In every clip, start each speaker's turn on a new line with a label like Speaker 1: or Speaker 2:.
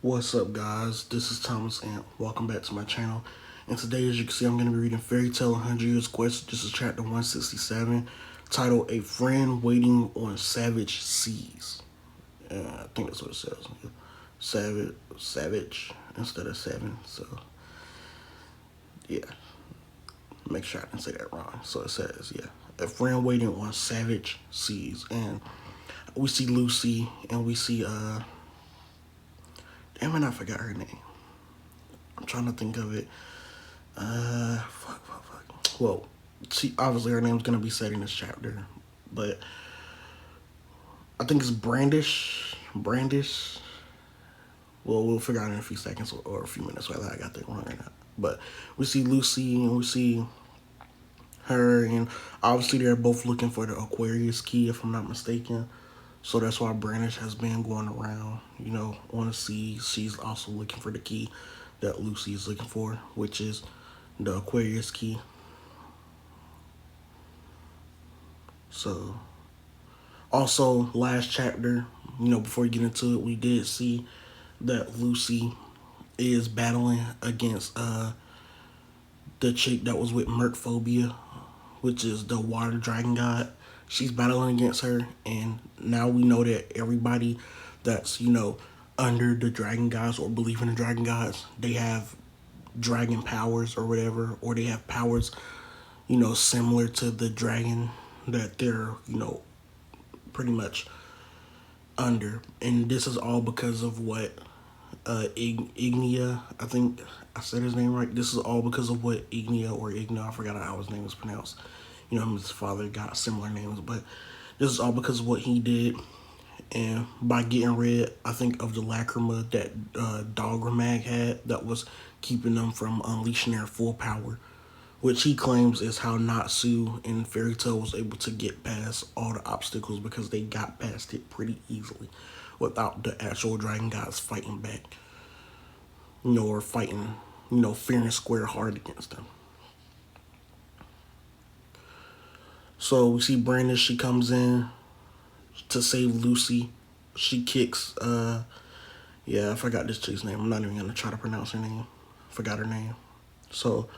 Speaker 1: What's up, guys? This is Thomas, and welcome back to my channel. And today, as you can see, I'm going to be reading Fairy Tale 100 Years Quest. This is chapter 167, titled A Friend Waiting on Savage Seas. I think that's what it says. Savage instead of seven. So, yeah. Make sure I didn't say that wrong. So it says, yeah, A Friend Waiting on Savage Seas. And we see Lucy, and we see, damn it, I forgot her name. I'm trying to think of it. Fuck. Well, see, obviously her name's gonna be said in this chapter, but I think it's Brandish. Well, we'll figure out in a few seconds or a few minutes whether I got that wrong or not. But we see Lucy and we see her, and obviously they're both looking for the Aquarius key, if I'm not mistaken. So that's why Brandish has been going around, on the sea. She's also looking for the key that Lucy is looking for, which is the Aquarius key. So, also, last chapter, before we get into it, we did see that Lucy is battling against the chick that was with Mercphobia, which is the water dragon god. She's battling against her, and now we know that everybody that's, under the dragon gods or believe in the dragon gods, they have dragon powers or whatever, or they have powers, similar to the dragon that they're, pretty much under. And this is all because of what Ignia, I think I said his name right. This is all because of what Ignia, I forgot how his name is pronounced. Him and his father got similar names, but this is all because of what he did. And by getting rid, I think, of the lacrima that Dogramag had that was keeping them from unleashing their full power, which he claims is how Natsu and Fairy Tail was able to get past all the obstacles, because they got past it pretty easily without the actual dragon gods fighting back, or fighting, fair and square hard against them. So we see Brandish, she comes in to save Lucy. She kicks, I forgot this chick's name. I'm not even going to try to pronounce her name. Forgot her name. So,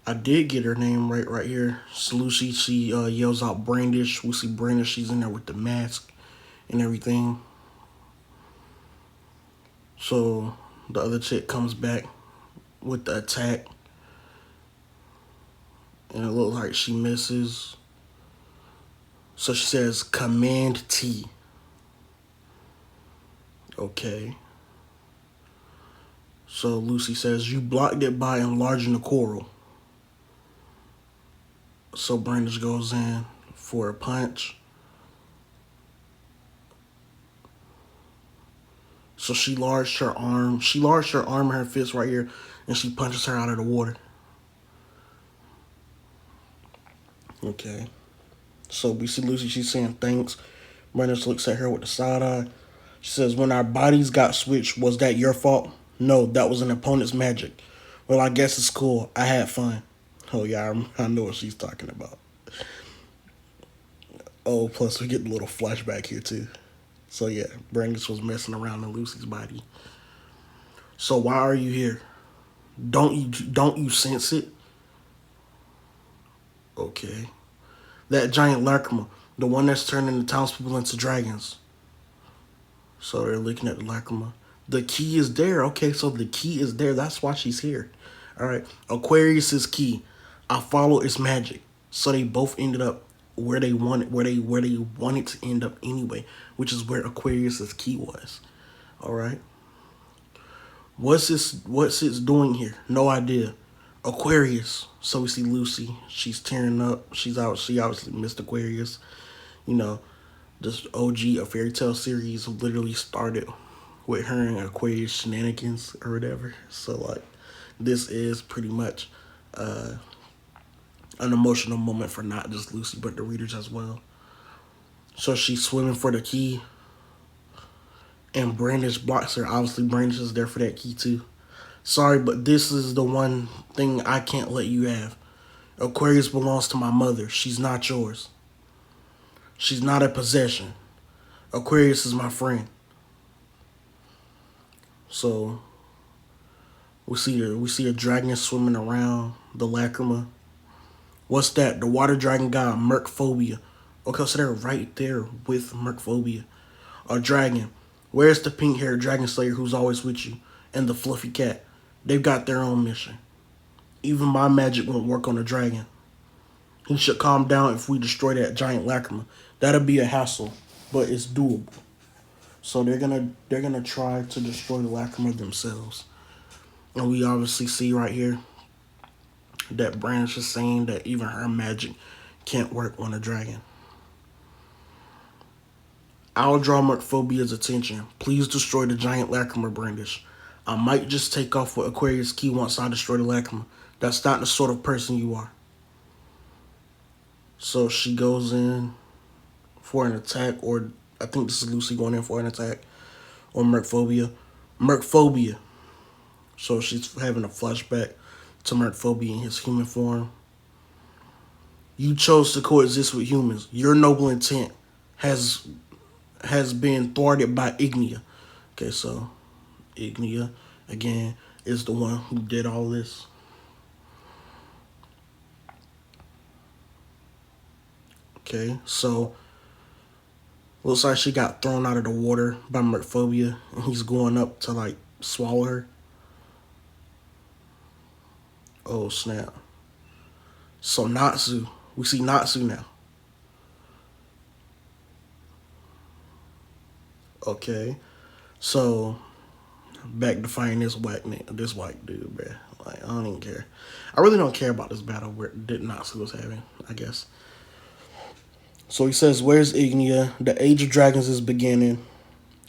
Speaker 1: I did get her name right here. So Lucy, she yells out Brandish. We see Brandish, she's in there with the mask and everything. So, the other chick comes back with the attack, and it looks like she misses. So she says, Command T. Okay. So Lucy says, you blocked it by enlarging the coral. So Brandish goes in for a punch. So she enlarged her arm. She enlarged her arm and her fist right here, and she punches her out of the water. Okay. So we see Lucy, she's saying thanks. Brandish looks at her with the side eye. She says, when our bodies got switched, was that your fault? No, that was an opponent's magic. Well, I guess it's cool. I had fun. Oh, yeah, I know what she's talking about. Oh, plus we get a little flashback here, too. So, yeah, Brandish was messing around in Lucy's body. So, why are you here? Don't you sense it? Okay. That giant lacrima, the one that's turning the townspeople into dragons. So they're looking at the lacrima. The key is there. Okay, so the key is there. That's why she's here. All right. Aquarius's key. I follow its magic. So they both ended up where they wanted to end up anyway, which is where Aquarius's key was. All right. What's it doing here? No idea. Aquarius. So we see Lucy. She's tearing up. She obviously missed Aquarius. This OG A Fairy Tale series literally started with her and Aquarius shenanigans or whatever. So, like, this is pretty much an emotional moment for not just Lucy, but the readers as well. So she's swimming for the key, and Brandish blocks her. Obviously, Brandish is there for that key too. Sorry, but this is the one thing I can't let you have. Aquarius belongs to my mother. She's not yours. She's not a possession. Aquarius is my friend. So we see a dragon swimming around the lacrima. What's that? The water dragon god Mercphobia. Okay, so they're right there with Mercphobia. A dragon. Where's the pink haired dragon slayer who's always with you? And the fluffy cat. They've got their own mission. Even my magic won't work on a dragon. He should calm down if we destroy that giant lacrima. That'll be a hassle, but it's doable. So they're gonna try to destroy the lacrima themselves. And we obviously see right here that Brandish is saying that even her magic can't work on a dragon. I'll draw Mercphobia's attention. Please destroy the giant lacrima, Brandish. I might just take off with Aquarius Key once I destroy the lacrima. That's not the sort of person you are. So she goes in for an attack, or I think this is Lucy going in for an attack on Mercphobia. Mercphobia. So she's having a flashback to Mercphobia in his human form. You chose to coexist with humans. Your noble intent has been thwarted by Ignia. Okay, so Ignia again is the one who did all this. Okay, so looks like she got thrown out of the water by Mercphobia, and he's going up to like swallow her. Oh snap! So Natsu, we see Natsu now. Okay, so back to fighting this white dude, man. Like I don't even care. I really don't care about this battle where Natsu was having. I guess. So he says, "Where's Ignia? The Age of Dragons is beginning."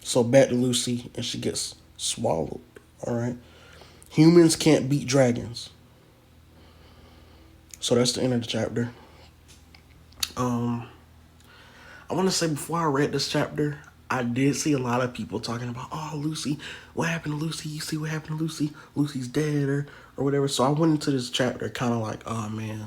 Speaker 1: So back to Lucy, and she gets swallowed. All right. Humans can't beat dragons. So that's the end of the chapter. Um, I want to say before I read this chapter, I did see a lot of people talking about, "Oh, Lucy, what happened to Lucy? You see what happened to Lucy? Lucy's dead, or whatever." So I went into this chapter kind of like, "Oh man,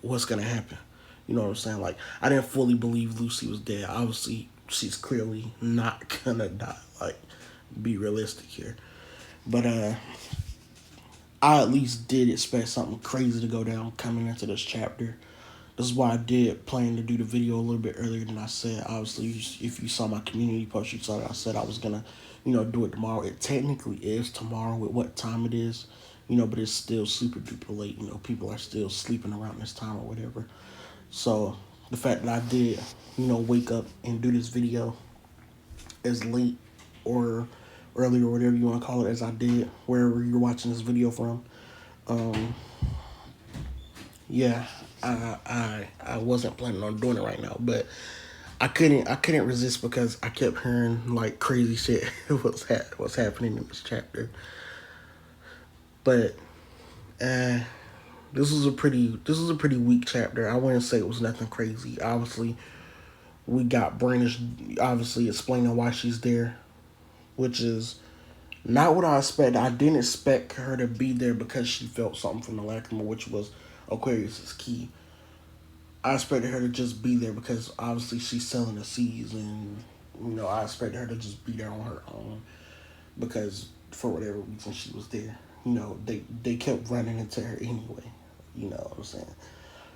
Speaker 1: what's gonna happen?" You know what I'm saying? Like I didn't fully believe Lucy was dead. Obviously, she's clearly not gonna die. Like, be realistic here. But I at least did expect something crazy to go down coming into this chapter. This is why I did plan to do the video a little bit earlier than I said. Obviously, if you saw my community post, you saw that I said I was gonna, do it tomorrow. It technically is tomorrow with what time it is, but it's still super duper late. People are still sleeping around this time or whatever. So the fact that I did, wake up and do this video as late or early or whatever you want to call it as I did, wherever you're watching this video from, yeah, I wasn't planning on doing it right now, but I couldn't resist because I kept hearing like crazy shit what's happening in this chapter. But uh, this was a pretty weak chapter. I wouldn't say it was nothing crazy. Obviously, we got Brandish obviously explaining why she's there, which is not what I expected. I didn't expect her to be there because she felt something from the lacrima, which was Aquarius's key. I expected her to just be there because obviously she's selling the seas, and I expected her to just be there on her own because for whatever reason she was there. They kept running into her anyway. You know what I'm saying?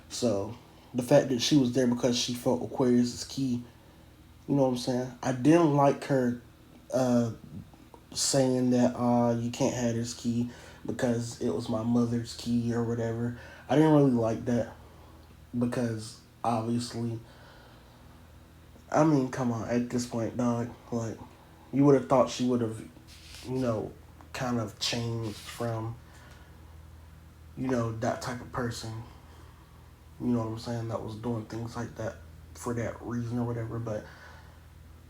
Speaker 1: So the fact that she was there because she felt Aquarius's key. You know what I'm saying? I didn't like her uh, saying that you can't have this key because it was my mother's key or whatever. I didn't really like that because obviously, I mean, come on, at this point, dog, like you would have thought she would have, you know, kind of changed from, that type of person. You know what I'm saying? That was doing things like that for that reason or whatever. But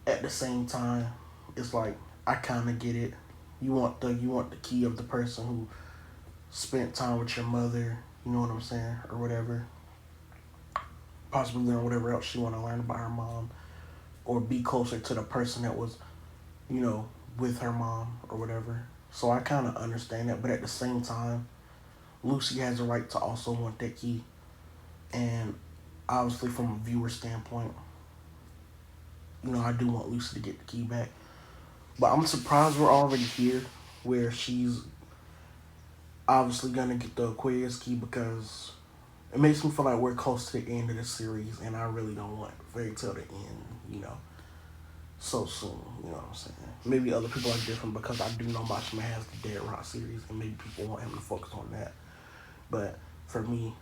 Speaker 1: at the same time, it's like I kind of get it. You want the key of the person who spent time with your mother. You know what I'm saying, or whatever. Possibly learn whatever else she want to learn about her mom, or be closer to the person that was, you know, with her mom or whatever. So I kind of understand that, but at the same time, Lucy has a right to also want that key, and obviously from a viewer standpoint, I do want Lucy to get the key back. But I'm surprised we're already here, where she's obviously gonna get the Aquarius key, because it makes me feel like we're close to the end of the series, and I really don't want Fairy Tail to end, you know, so soon. You know what I'm saying? Maybe other people are different, because I do know Mashima has the Dead Rock series, and maybe people want him to focus on that. But for me,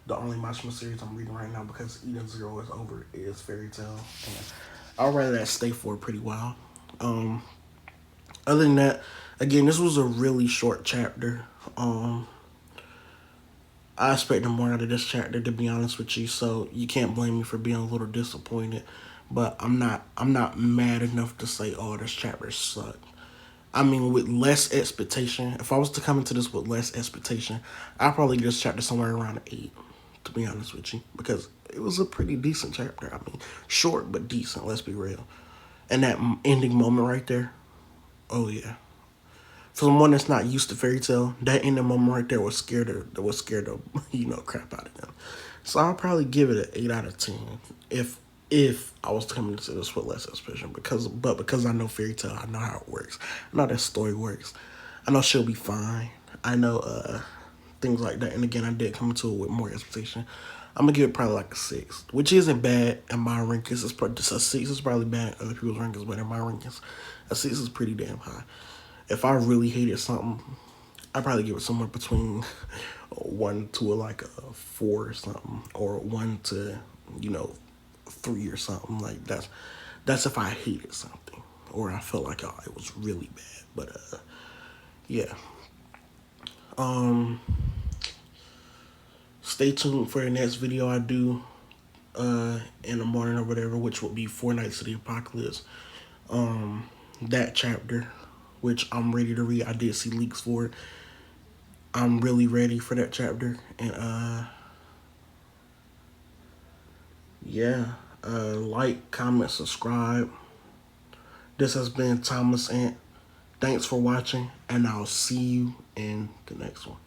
Speaker 1: the only Mashima series I'm reading right now, because Eden Zero is over, is Fairy Tail, and I'll rather that stay for a pretty while. Um, Other than that, again, this was a really short chapter. Um, I expected more out of this chapter, to be honest with you. So you can't blame me for being a little disappointed. But I'm not. I'm not mad enough to say, "Oh, this chapter sucked." I mean, with less expectation. If I was to come into this with less expectation, I'd probably give this chapter somewhere around 8. To be honest with you, because it was a pretty decent chapter. I mean, short but decent. Let's be real. And that ending moment right there. Oh yeah. For someone that's not used to Fairy Tail, that ending moment right there was scared of crap out of them. So I'll probably give it an 8 out of 10 if I was coming into this with less suspicion, because I know Fairy Tail, I know how it works, I know how that story works, I know she'll be fine. I know things like that, and again, I did come into it with more expectation. I'm gonna give it probably like a 6, which isn't bad in my rankings. It's probably just a 6 is probably bad in other people's rankings, but in my rankings, a 6 is pretty damn high. If I really hated something, I'd probably give it somewhere between 1 to like a 4 or something, or 1 to 3 or something. Like that's if I hated something, or I felt like it was really bad. But yeah. Um, Stay tuned for the next video I do in the morning or whatever, which will be Four Nights of the Apocalypse. That chapter, which I'm ready to read. I did see leaks for it. I'm really ready for that chapter. And yeah, like, comment, subscribe. This has been Thomas Ant. Thanks for watching, and I'll see you in the next one.